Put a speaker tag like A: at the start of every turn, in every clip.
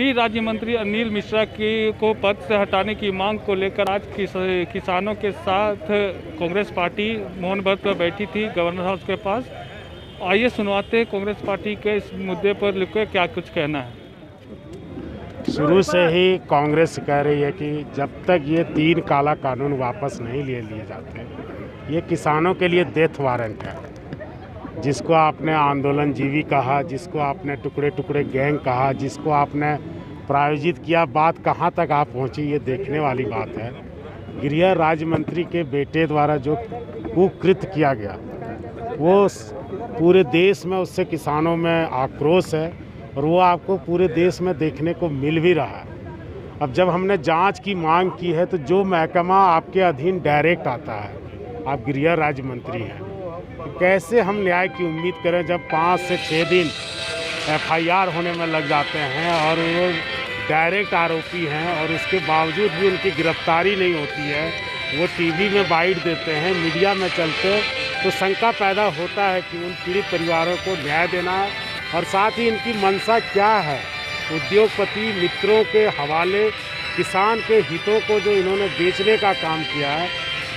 A: गृह राज्य मंत्री अनिल मिश्रा को पद से हटाने की मांग को लेकर आज किसानों के साथ कांग्रेस पार्टी मौन व्रत पर बैठी थी गवर्नर हाउस के पास। आइए सुनवाते कांग्रेस पार्टी के इस मुद्दे पर लेकर क्या कुछ कहना है।
B: शुरू से ही कांग्रेस कह रही है कि जब तक ये 3 काला कानून वापस नहीं लिए जाते, ये किसानों के लिए डेथ वारंट है। जिसको आपने आंदोलन जीवी कहा, जिसको आपने टुकड़े टुकड़े गैंग कहा, जिसको आपने प्रायोजित किया, बात कहाँ तक आप पहुँची ये देखने वाली बात है। गृह राज्य मंत्री के बेटे द्वारा जो कुकृत्य किया गया वो पूरे देश में, उससे किसानों में आक्रोश है और वो आपको पूरे देश में देखने को मिल भी रहा है। अब जब हमने जांच की मांग की है तो जो महकमा आपके अधीन डायरेक्ट आता है, आप गृह राज्य मंत्री हैं, तो कैसे हम न्याय की उम्मीद करें जब 5 से 6 दिन FIR होने में लग जाते हैं और वो डायरेक्ट आरोपी हैं और उसके बावजूद भी उनकी गिरफ्तारी नहीं होती है। वो टीवी में बाइट देते हैं, मीडिया में चलते, तो शंका पैदा होता है कि उन पीड़ित परिवारों को न्याय देना और साथ ही इनकी मंशा क्या है। उद्योगपति मित्रों के हवाले किसान के हितों को जो इन्होंने बेचने का काम किया है,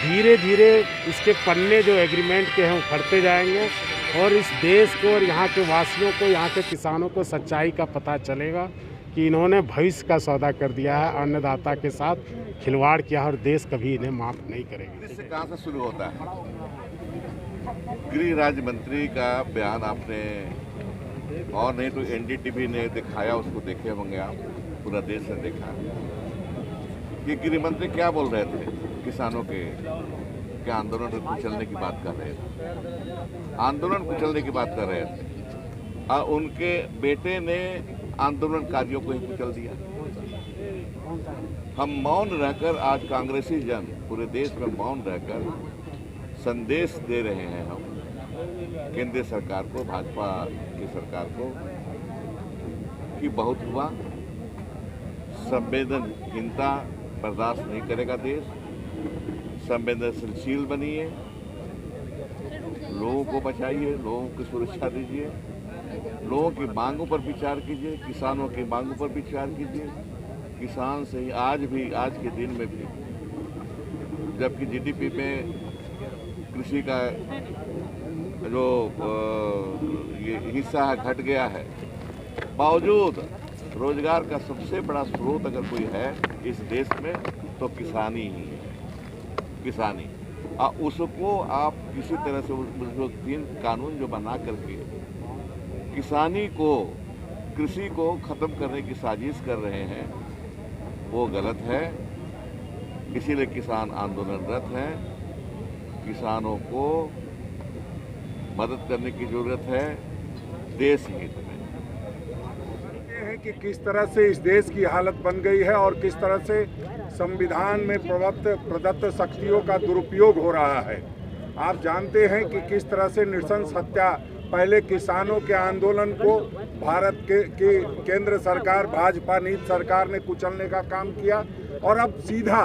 B: धीरे धीरे इसके पन्ने जो एग्रीमेंट के हैं उखड़ते जाएंगे और इस देश को और यहाँ के वासियों को, यहाँ के किसानों को सच्चाई का पता चलेगा कि इन्होंने भविष्य का सौदा कर दिया है, अन्नदाता के साथ खिलवाड़ किया और देश कभी इन्हें माफ़ नहीं करेगा।
C: इससे कहाँ से शुरू होता है? गृह राज्य मंत्री का बयान आपने और नहीं तो NDTV ने दिखाया, उसको देखे होंगे आप, पूरा देश ने देखा कि गृह मंत्री क्या बोल रहे थे। किसानों के आंदोलन को कुचलने की बात कर रहे थे, आंदोलन कुचलने की बात कर रहे थे और उनके बेटे ने आंदोलनकारियों को ही कुचल दिया। हम मौन रहकर आज कांग्रेसी जन पूरे देश में मौन रहकर संदेश दे रहे हैं हम केंद्र सरकार को, भाजपा की सरकार को कि बहुत हुआ, संवेदनहीनता बर्दाश्त नहीं करेगा देश, संवेदनशील बनिए, लोगों को बचाइए, लोगों की सुरक्षा दीजिए, लोगों की मांगों पर विचार कीजिए, किसानों की मांगों पर विचार कीजिए। किसान से ही आज के दिन में भी जबकि GDP में कृषि का जो ये हिस्सा है घट गया है, बावजूद रोजगार का सबसे बड़ा स्रोत अगर कोई है इस देश में तो किसानी ही है, किसानी। उसको आप किसी तरह से जो 3 कानून जो बना करके किसानी को, कृषि को खत्म करने की साजिश कर रहे हैं, वो गलत है। इसीलिए किसान आंदोलनरत हैं। किसानों को मदद करने की जरूरत है देश हित में।
D: कि किस तरह से इस देश की हालत बन गई है और किस तरह से संविधान में प्रदत्त शक्तियों का दुरुपयोग हो रहा है। आप जानते हैं कि किस तरह से नृशंस हत्या, पहले किसानों के आंदोलन को भारत के केंद्र सरकार, भाजपा नीति सरकार ने कुचलने का काम किया और अब सीधा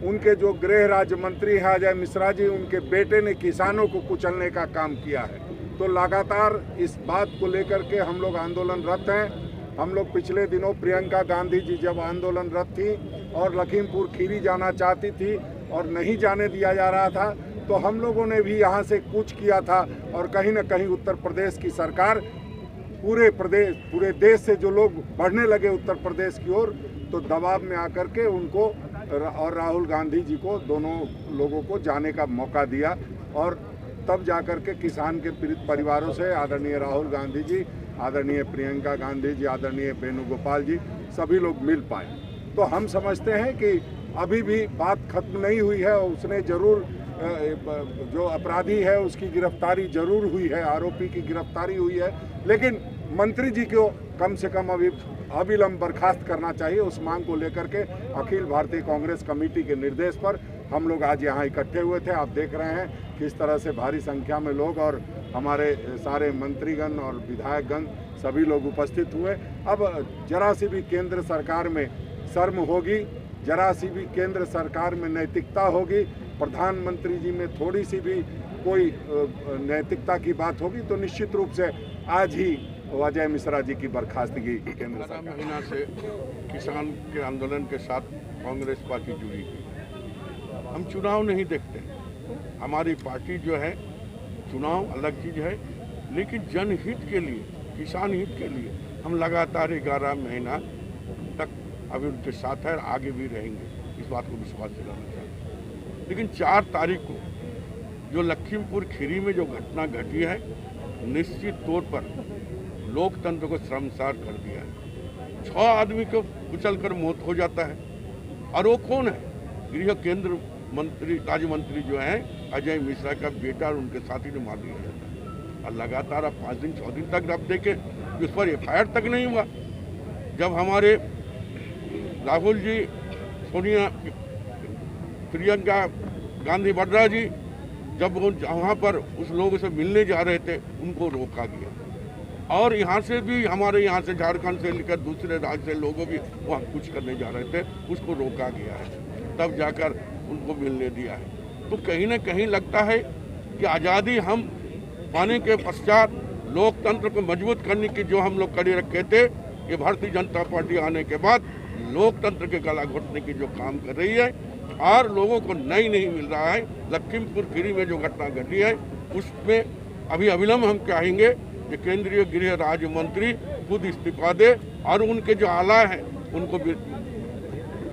D: उनके जो गृह राज्य मंत्री हैं अजय मिश्रा जी, उनके बेटे ने किसानों को कुचलने का काम किया है। तो लगातार इस बात को लेकर के हम लोग आंदोलनरत हैं। हम लोग पिछले दिनों प्रियंका गांधी जी जब आंदोलनरत थी और लखीमपुर खीरी जाना चाहती थी और नहीं जाने दिया जा रहा था, तो हम लोगों ने भी यहाँ से कूच किया था और कहीं न कहीं उत्तर प्रदेश की सरकार, पूरे देश से जो लोग बढ़ने लगे उत्तर प्रदेश की ओर, तो दबाव में आकर के उनको और राहुल गांधी जी को, दोनों लोगों को जाने का मौका दिया और तब जाकर के किसान के पीड़ित परिवारों से आदरणीय राहुल गांधी जी, आदरणीय प्रियंका गांधी जी, आदरणीय वेणुगोपाल जी, सभी लोग मिल पाए। तो हम समझते हैं कि अभी भी बात खत्म नहीं हुई है। उसने जरूर, जो अपराधी है उसकी गिरफ्तारी जरूर हुई है, आरोपी की गिरफ्तारी हुई है, लेकिन मंत्री जी को कम से कम अविलंब बर्खास्त करना चाहिए। उस मांग को लेकर के अखिल भारतीय कांग्रेस कमेटी के निर्देश पर हम लोग आज यहाँ इकट्ठे हुए थे। आप देख रहे हैं किस तरह से भारी संख्या में लोग और हमारे सारे मंत्रीगण और विधायकगण सभी लोग उपस्थित हुए। अब जरा सी भी केंद्र सरकार में शर्म होगी, जरा सी भी केंद्र सरकार में नैतिकता होगी, प्रधानमंत्री जी में थोड़ी सी भी कोई नैतिकता की बात होगी तो निश्चित रूप से आज ही अजय मिश्रा जी की बर्खास्तगी केंद्र
E: 12
D: सरकार।
E: महीना से किसान के आंदोलन के साथ कांग्रेस पार्टी जुड़ी हुई। हम चुनाव नहीं देखते, हमारी पार्टी जो है चुनाव अलग चीज़ है, लेकिन जनहित के लिए, किसान हित के लिए हम लगातार 11 महीना तक अभी उनके साथ है, आगे भी रहेंगे, इस बात को विश्वास दिलाना चाहते हैं। लेकिन 4 तारीख को जो लखीमपुर खीरी में जो घटना घटी है, निश्चित तौर पर लोकतंत्र को शर्मसार कर दिया है। 6 आदमी को कुचलकर मौत हो जाता है, और वो कौन है? गृह केंद्र मंत्री, राज्य मंत्री जो है अजय मिश्रा का बेटा और उनके साथी ने मार दिया जाता है। और लगातार अब 5 दिन 6 दिन तक अब देखे उस पर FIR तक नहीं हुआ। जब हमारे राहुल जी, सोनिया, प्रियंका गांधी वड्रा जी जब वो वहाँ पर उस लोगों से मिलने जा रहे थे, उनको रोका गया। और यहाँ से भी, हमारे यहाँ से झारखंड से लेकर दूसरे राज्य से लोगों भी वहाँ कुछ करने जा रहे थे, उसको रोका गया है, तब जाकर उनको मिलने दिया है। तो कहीं ना कहीं लगता है कि आज़ादी हम पाने के पश्चात लोकतंत्र को मजबूत करने की जो हम लोग कड़ी रखे थे, ये भारतीय जनता पार्टी आने के बाद लोकतंत्र के गला घोटने की जो काम कर रही है, और लोगों को नहीं मिल रहा है। लखीमपुर खीरी में जो घटना घटी है, उसमें अभी अविलंब हम चाहेंगे कि केंद्रीय गृह राज्य मंत्री खुद इस्तीफा दे, और उनके जो आला हैं उनको भी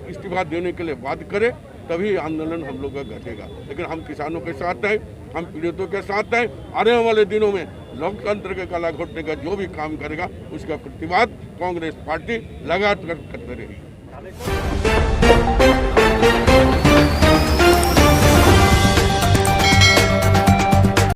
E: इस्तीफा देने के लिए बाध्य करे, तभी आंदोलन हम लोग का घटेगा। लेकिन हम किसानों के साथ हैं, हम पीड़ितों के साथ हैं। आने वाले दिनों में लोकतंत्र के गला घोटने का जो भी काम करेगा, उसका प्रतिवाद कांग्रेस पार्टी लगातार करते रहेगी।